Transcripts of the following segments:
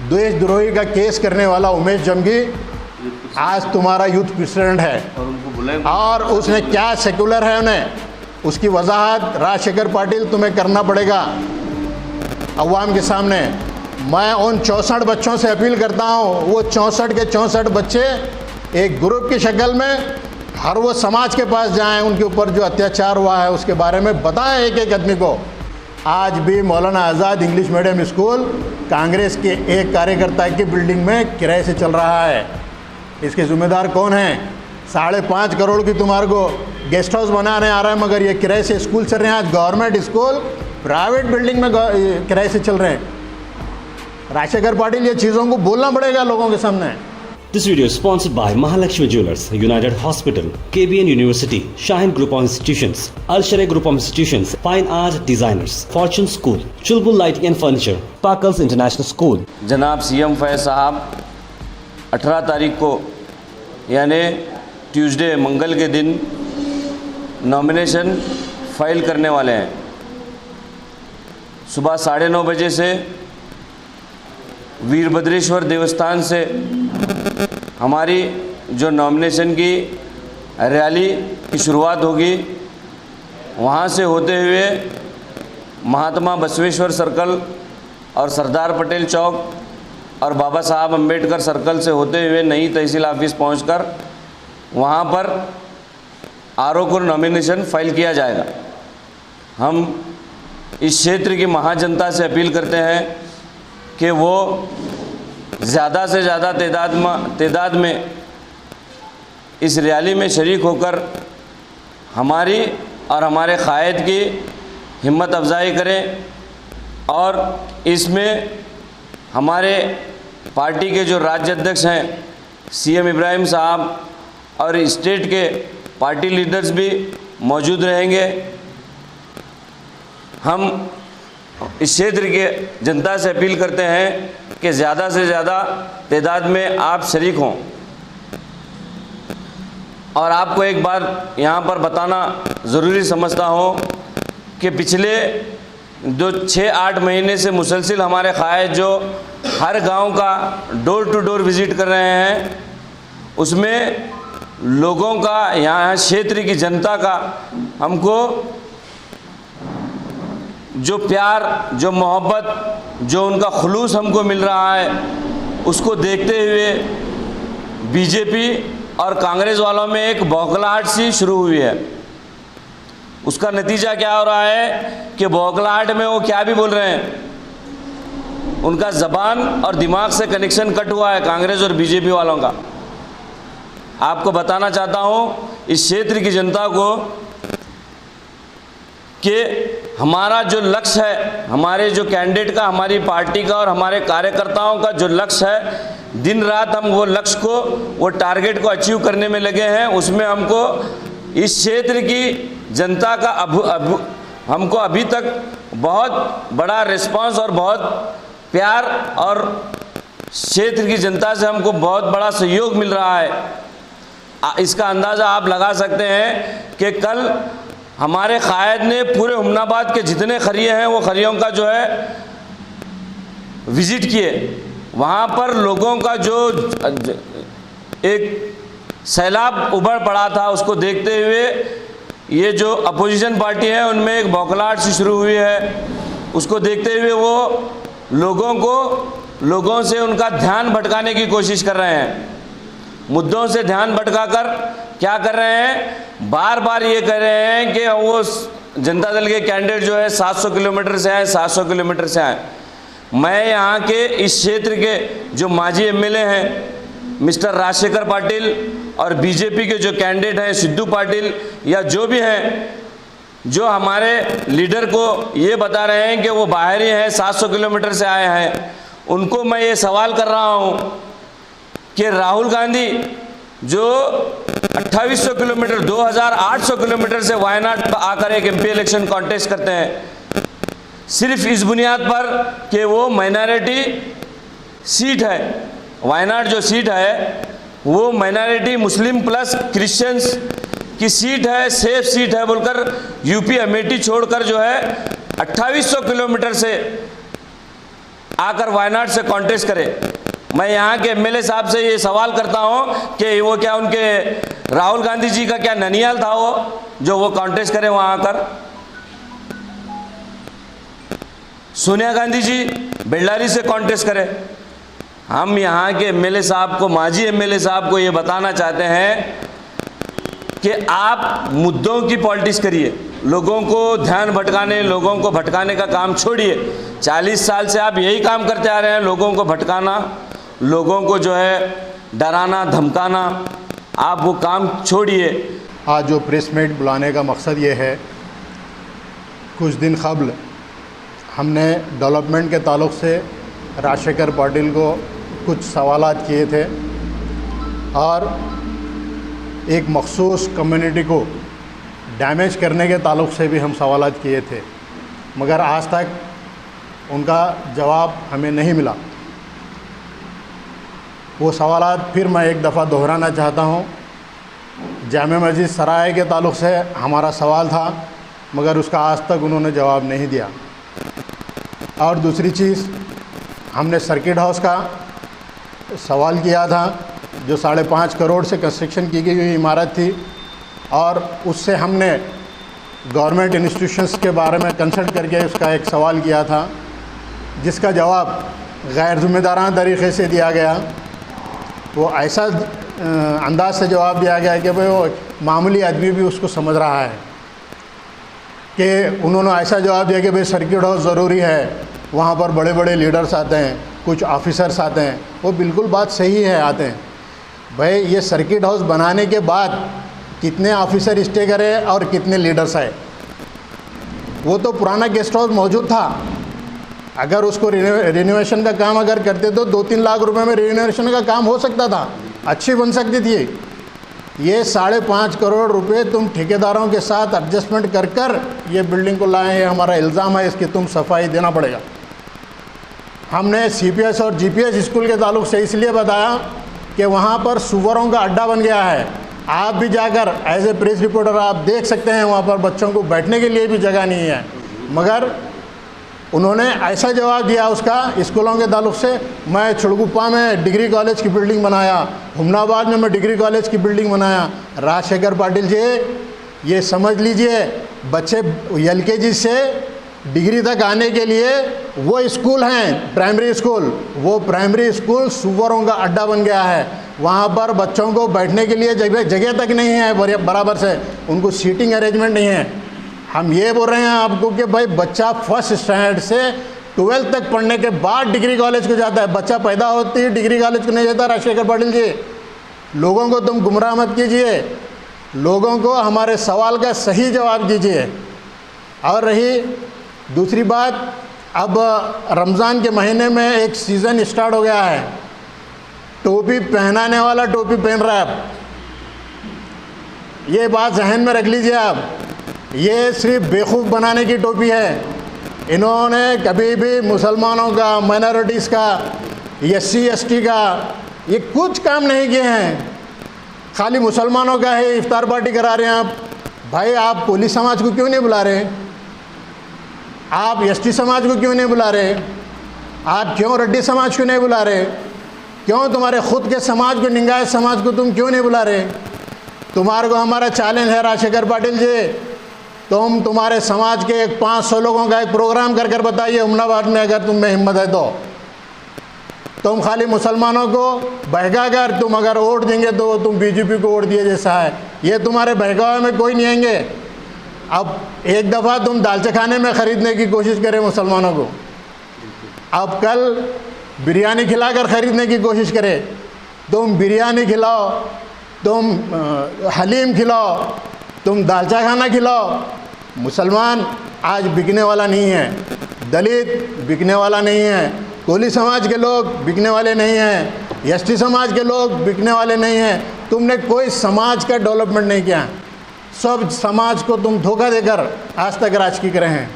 देशद्रोही का केस करने वाला उमेश जंगी आज तुम्हारा यूथ प्रेसिडेंट है, और उनको बुलाए और उसने क्या सेक्युलर है उन्हें उसकी वजाहत राजशेखर पाटिल तुम्हें करना पड़ेगा अवाम के सामने। मैं उन 64 बच्चों से अपील करता हूँ, वो 64 के 64 बच्चे एक ग्रुप की शक्ल में हर वो समाज के पास जाएं, उनके ऊपर जो अत्याचार हुआ है उसके बारे में बताएं एक एक आदमी को। आज भी मौलाना आज़ाद इंग्लिश मीडियम स्कूल कांग्रेस के एक कार्यकर्ता की बिल्डिंग में किराए से चल रहा है। इसके जिम्मेदार कौन हैं? 5.5 करोड़ की तुम्हारे को गेस्ट हाउस बनाने आ रहा है, मगर ये किराए से स्कूल चल रहे हैं। आज गवर्नमेंट स्कूल प्राइवेट बिल्डिंग में किराए से चल रहे हैं। राजशेखर पाटिल ये चीज़ों को बोलना पड़ेगा लोगों के सामने। This video is sponsored by Mahalakshmi Jewelers, United Hospital, KBN University, Shaheen Group of Institutions, Al Sharia Group of Institutions, Fine Art Designers, Fortune School, Chulbul Lighting and Furniture, Sparkles International School. जनाब CM Faiz साहब 18 तारीख को यानी Tuesday मंगल के दिन nomination file करने वाले हैं। सुबह 9:30 बजे से वीरभद्रेश्वर देवस्थान से हमारी जो नॉमिनेशन की रैली की शुरुआत होगी, वहाँ से होते हुए महात्मा बसवेश्वर सर्कल और सरदार पटेल चौक और बाबा साहब अम्बेडकर सर्कल से होते हुए नई तहसील ऑफिस पहुंचकर वहाँ पर आरओ को नॉमिनेशन फाइल किया जाएगा। हम इस क्षेत्र की महाजनता से अपील करते हैं कि वो ज़्यादा से ज़्यादा तादाद में इस रैली में शरीक होकर हमारी और हमारे कायद की हिम्मत अफजाई करें, और इसमें हमारे पार्टी के जो राज्य अध्यक्ष हैं सीएम इब्राहिम साहब और स्टेट के पार्टी लीडर्स भी मौजूद रहेंगे। हम इस क्षेत्र के जनता से अपील करते हैं कि ज़्यादा से ज़्यादा तादाद में आप शरीक हों। और आपको एक बार यहाँ पर बताना ज़रूरी समझता हूँ कि पिछले 6-8 महीने से मुसलसिल हमारे कायद जो हर गांव का डोर टू डोर विज़िट कर रहे हैं, उसमें लोगों का, यहाँ क्षेत्र की जनता का हमको जो प्यार, जो मोहब्बत, जो उनका खुलूस हमको मिल रहा है, उसको देखते हुए बीजेपी और कांग्रेस वालों में एक बौखलाहट सी शुरू हुई है। उसका नतीजा क्या हो रहा है कि बौखलाहट में वो क्या भी बोल रहे हैं, उनका ज़बान और दिमाग से कनेक्शन कट हुआ है कांग्रेस और बीजेपी वालों का। आपको बताना चाहता हूँ इस क्षेत्र की जनता को कि हमारा जो लक्ष्य है, हमारे जो कैंडिडेट का, हमारी पार्टी का और हमारे कार्यकर्ताओं का जो लक्ष्य है, दिन रात हम वो लक्ष्य को, वो टारगेट को अचीव करने में लगे हैं। उसमें हमको इस क्षेत्र की जनता का हमको अभी तक बहुत बड़ा रिस्पांस और बहुत प्यार, और क्षेत्र की जनता से हमको बहुत बड़ा सहयोग मिल रहा है। इसका अंदाज़ा आप लगा सकते हैं कि कल हमारे कायद ने पूरे हुमनाबाद के जितने खरिये हैं वो खरियों का जो है विज़िट किए। वहाँ पर लोगों का जो एक सैलाब उभर पड़ा था, उसको देखते हुए ये जो अपोजिशन पार्टी है उनमें एक बौखलाहट सी शुरू हुई है। उसको देखते हुए वो लोगों से उनका ध्यान भटकाने की कोशिश कर रहे हैं। मुद्दों से ध्यान भटकाकर क्या कर रहे हैं, बार बार ये कह रहे हैं कि वो जनता दल के कैंडिडेट जो है 700 किलोमीटर से आए, 700 किलोमीटर से आए। मैं यहाँ के इस क्षेत्र के जो माजी एमएलए हैं मिस्टर राजशेखर पाटिल और बीजेपी के जो कैंडिडेट हैं सिद्धू पाटिल या जो भी हैं, जो हमारे लीडर को ये बता रहे हैं कि वो बाहरी हैं, 700 किलोमीटर से आए हैं, उनको मैं ये सवाल कर रहा हूँ कि राहुल गांधी जो 2800 किलोमीटर 2800 किलोमीटर से वायनाड पर आकर एक एमपी इलेक्शन कॉन्टेस्ट करते हैं, सिर्फ इस बुनियाद पर कि वो माइनॉरिटी सीट है। वायनाड जो सीट है वो माइनॉरिटी मुस्लिम प्लस क्रिश्चियंस की सीट है, सेफ सीट है बोलकर यूपी अमेठी छोड़कर जो है 2800 किलोमीटर से आकर वायनाड से कॉन्टेस्ट करे। मैं यहाँ के एमएलए साहब से ये सवाल करता हूँ कि वो क्या उनके राहुल गांधी जी का क्या ननियाल था वो जो वो कॉन्टेस्ट करे वहाँ आकर। सोनिया गांधी जी बेल्लारी से कॉन्टेस्ट करें। हम यहाँ के एमएलए साहब को, माजी एमएलए साहब को ये बताना चाहते हैं कि आप मुद्दों की पॉलिटिक्स करिए, लोगों को ध्यान भटकाने, लोगों को भटकाने का काम छोड़िए। 40 साल से आप यही काम करते आ रहे हैं, लोगों को भटकाना, लोगों को जो है डराना धमकाना। आप वो काम छोड़िए। आज जो प्रेस मीट बुलाने का मकसद ये है, कुछ दिन कबल हमने डेवलपमेंट के ताल्लुक़ से राजशेखर पाटिल को कुछ सवालात किए थे और एक मखसूस कम्युनिटी को डैमेज करने के ताल्लुक़ से भी हम सवालात किए थे, मगर आज तक उनका जवाब हमें नहीं मिला। वो सवालात फिर मैं एक दफ़ा दोहराना चाहता हूँ। जामे मस्जिद सराय के ताल्लुक़ से हमारा सवाल था, मगर उसका आज तक उन्होंने जवाब नहीं दिया। और दूसरी चीज़, हमने सर्किट हाउस का सवाल किया था, जो 5.5 करोड़ से कंस्ट्रक्शन की गई हुई इमारत थी, और उससे हमने गवर्नमेंट इंस्टीट्यूशंस के बारे में कंसल्ट करके उसका एक सवाल किया था, जिसका जवाब गैर ज़िम्मेदाराना तरीक़े से दिया गया। वो ऐसा अंदाज से जवाब दिया गया कि भाई वो मामूली आदमी भी उसको समझ रहा है, कि उन्होंने ऐसा जवाब दिया कि भाई सर्किट हाउस ज़रूरी है, वहाँ पर बड़े बड़े लीडर्स आते हैं, कुछ ऑफिसर्स आते हैं। वो बिल्कुल बात सही है, आते हैं। भाई ये सर्किट हाउस बनाने के बाद कितने ऑफिसर स्टे करे और कितने लीडर्स आए? वो तो पुराना गेस्ट हाउस मौजूद था। अगर उसको रिनोवेशन का काम अगर करते तो 2-3 लाख रुपए में रिनोवेशन का काम हो सकता था, अच्छी बन सकती थी। ये 5.5 करोड़ रुपए तुम ठेकेदारों के साथ एडजस्टमेंट कर कर ये बिल्डिंग को लाए हैं। हमारा इल्ज़ाम है, इसकी तुम सफाई देना पड़ेगा। हमने सीपीएस और जीपीएस स्कूल के ताल्लुक़ से इसलिए बताया कि वहाँ पर सुअरों का अड्डा बन गया है। आप भी जाकर एज ए प्रेस रिपोर्टर आप देख सकते हैं, वहाँ पर बच्चों को बैठने के लिए भी जगह नहीं है। मगर उन्होंने ऐसा जवाब दिया उसका स्कूलों के ताल्लुक़ से, मैं छुड़गुप्पा में डिग्री कॉलेज की बिल्डिंग बनाया, हुमनाबाद में मैं डिग्री कॉलेज की बिल्डिंग बनाया। राजशेखर पाटिल जी, ये समझ लीजिए, बच्चे एलकेजी से डिग्री तक आने के लिए वो स्कूल हैं प्राइमरी स्कूल, वो प्राइमरी स्कूल सुअरों का अड्डा बन गया है। वहाँ पर बच्चों को बैठने के लिए जगह तक नहीं है बराबर से, उनको सीटिंग अरेंजमेंट नहीं है। हम ये बोल रहे हैं आपको कि भाई बच्चा फर्स्ट स्टैंडर्ड से 12th तक पढ़ने के बाद डिग्री कॉलेज को जाता है। बच्चा पैदा होती है डिग्री कॉलेज को नहीं जाता। राजशेखर पाटिल जी, लोगों को तुम गुमराह मत कीजिए, लोगों को हमारे सवाल का सही जवाब दीजिए। और रही दूसरी बात, अब रमज़ान के महीने में एक सीज़न स्टार्ट हो गया है, टोपी पहनाने वाला टोपी पहन रहा है। अब ये बात जहन में रख लीजिए आप, ये सिर्फ बेवकूफ़ बनाने की टोपी है। इन्होंने कभी भी मुसलमानों का, माइनॉरिटीज़ का, SC ST का ये कुछ काम नहीं किए हैं। खाली मुसलमानों का है इफ्तार पार्टी करा रहे हैं आप। भाई आप कोली समाज को क्यों नहीं बुला रहे? आप ST समाज को क्यों नहीं बुला रहे? आप क्यों रेड्डी समाज को नहीं बुला रहे? क्यों तुम्हारे खुद के समाज को, लिंगायत समाज को तुम क्यों नहीं बुला रहे? तुम्हारे को हमारा चैलेंज है राजशेखर पाटिल जी, तुम्हारे समाज के 500 लोगों का एक प्रोग्राम कर कर बताइए हुमनाबाद में, अगर तुम में हिम्मत है तो। तुम खाली मुसलमानों को बहका कर तुम अगर वोट देंगे तो तुम बीजेपी को वोट दिए जैसा है। ये तुम्हारे बहकावे में कोई नहीं आएंगे। अब एक दफ़ा तुम दालचे खाने में ख़रीदने की कोशिश करें मुसलमानों को, अब कल बिरयानी खिलाकर ख़रीदने की कोशिश करें। तुम बिरयानी खिलाओ, तुम हलीम खिलाओ, तुम दालचा खाना खिलाओ। मुसलमान आज बिकने वाला नहीं है, दलित बिकने वाला नहीं है, कोली समाज के लोग बिकने वाले नहीं हैं, ST समाज के लोग बिकने वाले नहीं हैं। तुमने कोई समाज का डेवलपमेंट नहीं किया, सब समाज को तुम धोखा देकर आज तक राजकीय करे हैं।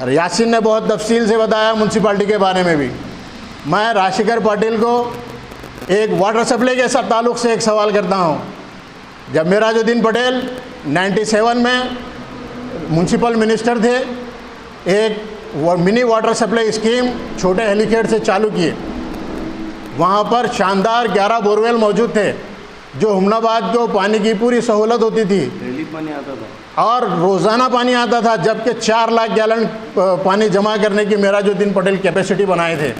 और यासीन ने बहुत तफसील से बताया म्यूनसिपाल्टी के बारे में भी। मैं राजशेखर पाटिल को एक वाटर सप्लाई के साथ ताल्लुक़ से एक सवाल करता हूँ। जब मेराजुद्दीन पटेल 97 में म्यूनसिपल मिनिस्टर थे, एक वो मिनी वाटर सप्लाई स्कीम छोटे हेलीखेड से चालू किए। वहाँ पर शानदार 11 बोरवेल मौजूद थे, जो हुमनाबाद को पानी की पूरी सहूलत होती थी डेली पानी आता था और रोज़ाना पानी आता था, जबकि 4 लाख गैलन पानी जमा करने की मेराजुद्दीन पटेल कैपेसिटी बनाए थे।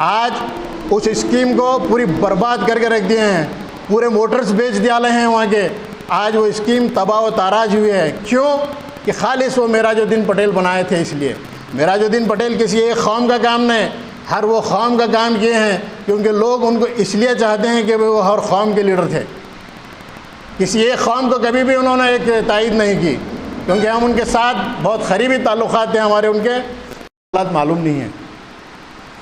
आज उस स्कीम को पूरी बर्बाद करके रख दिए हैं, पूरे मोटर्स बेच दिया हैं वहाँ के। आज वो स्कीम तबाह व ताराज हुई है। क्यों? कि खालिस वो मेराजुद्दीन पटेल बनाए थे। इसलिए मेराजुद्दीन पटेल किसी एक कौम का काम नहीं, हर वो कौम का काम किए हैं, क्योंकि लोग उनको इसलिए चाहते हैं कि वो हर कौम के लीडर थे। किसी एक कौम को कभी भी उन्होंने एक तायद नहीं की, क्योंकि हम उनके साथ बहुत करीबी ताल्लुक़ात थे हमारे। उनके हालात मालूम नहीं है,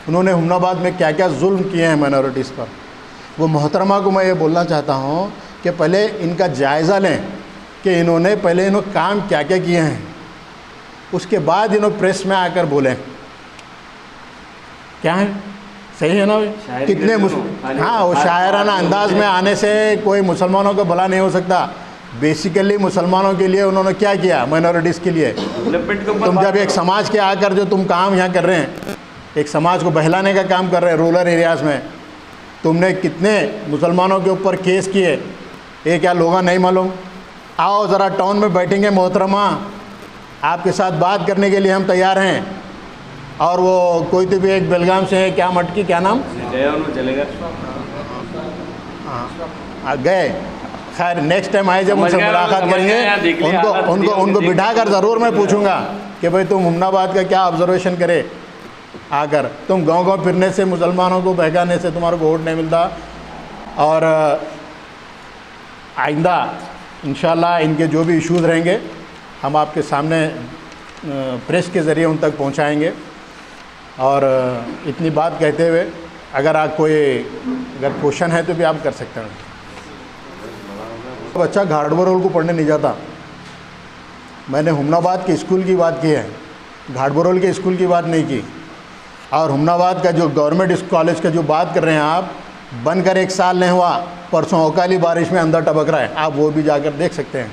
उन्होंने हुमनाबाद में क्या क्या जुल्म किए हैं माइनॉरिटीज़ पर। वो मोहतरमा को मैं ये बोलना चाहता हूँ कि पहले इनका जायज़ा लें कि इन्होंने काम क्या क्या किए हैं, उसके बाद इन्होंने प्रेस में आकर बोलें। क्या है, सही है ना भाई? कितने हाँ, वो शायराना अंदाज में आने से कोई मुसलमानों को भला नहीं हो सकता। बेसिकली मुसलमानों के लिए उन्होंने क्या किया, माइनॉरिटीज़ के लिए। तुम जब एक समाज के आकर जो तुम काम यहाँ कर रहे हैं, एक समाज को बहलाने का काम कर रहे हैं रूरल एरियाज़ में, तुमने कितने मुसलमानों के ऊपर केस किए, ये क्या लोगों नहीं मालूम? आओ ज़रा टाउन में बैठेंगे मोहतरमा, आपके साथ बात करने के लिए हम तैयार हैं। और वो कोई तो भी एक बेलगाम से है, क्या मटकी, क्या नाम, चलेगा गए। खैर नेक्स्ट टाइम आए जब उनसे मुलाकात करेंगे, उनको बिठा कर ज़रूर मैं पूछूंगा कि भाई तुम हुमनाबाद का क्या ऑब्जर्वेशन करे आकर। तुम गांव-गांव फिरने से, मुसलमानों को बहकाने से तुम्हारे को वोट नहीं मिलता। और आइंदा इंशाल्लाह इनके जो भी इश्यूज़ रहेंगे हम आपके सामने प्रेस के ज़रिए उन तक पहुंचाएंगे। और इतनी बात कहते हुए अगर आप अगर क्वेश्चन है तो भी आप कर सकते हैं। बच्चा घाटबरोल को पढ़ने नहीं जाता। मैंने हुमनाबाद के स्कूल की बात की है, घाटबरोल के स्कूल की बात नहीं की। और हुमनाबाद का जो गवर्नमेंट कॉलेज का जो बात कर रहे हैं आप, बनकर 1 साल नहीं हुआ, परसों अकाली बारिश में अंदर टपक रहा है, आप वो भी जाकर देख सकते हैं।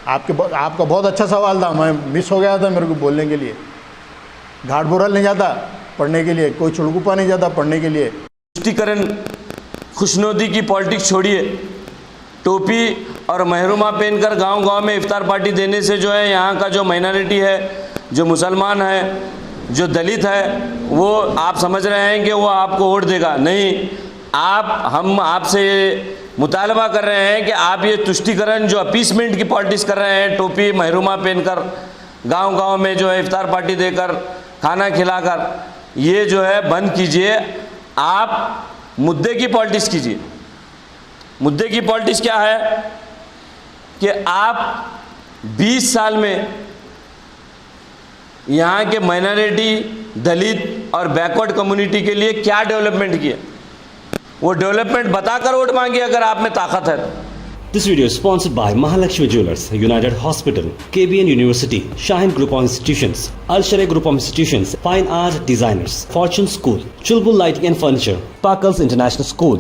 आपका बहुत अच्छा सवाल था, मैं मिस हो गया था मेरे को बोलने के लिए। घाटबरोल नहीं जाता पढ़ने के लिए, कोई चुड़कुपा नहीं जाता पढ़ने के लिए। तुष्टिकरण, खुशनुदी की पॉलिटिक्स छोड़िए, टोपी और महरूमा पहनकर गांव-गांव में इफ्तार पार्टी देने से जो है यहाँ का जो माइनॉरिटी है, जो मुसलमान है, जो दलित है, वो आप समझ रहे हैं कि वो आपको वोट देगा। नहीं, हम आपसे मुतालबा कर रहे हैं कि आप ये तुष्टिकरण, जो अपीसमेंट की पॉलिटिक्स कर रहे हैं, टोपी महरूमा पहनकर गांव-गांव में जो है इफ्तार पार्टी देकर, खाना खिलाकर, ये जो है बंद कीजिए। आप मुद्दे की पॉलिटिक्स कीजिए। मुद्दे की पॉलिटिक्स क्या है कि आप 20 साल में यहाँ के माइनॉरिटी, दलित और बैकवर्ड कम्युनिटी के लिए क्या डेवलपमेंट किए, वो डेवलपमेंट बताकर वोट मांगिए अगर आप में ताकत है। This video is sponsored by Mahalakshmi Jewelers, United Hospital, KBN University, Shaheen Group of Institutions, Al-Sharia Group of Institutions, Fine Art Designers, Fortune School, Chulbul Lighting and Furniture, Sparkles International School.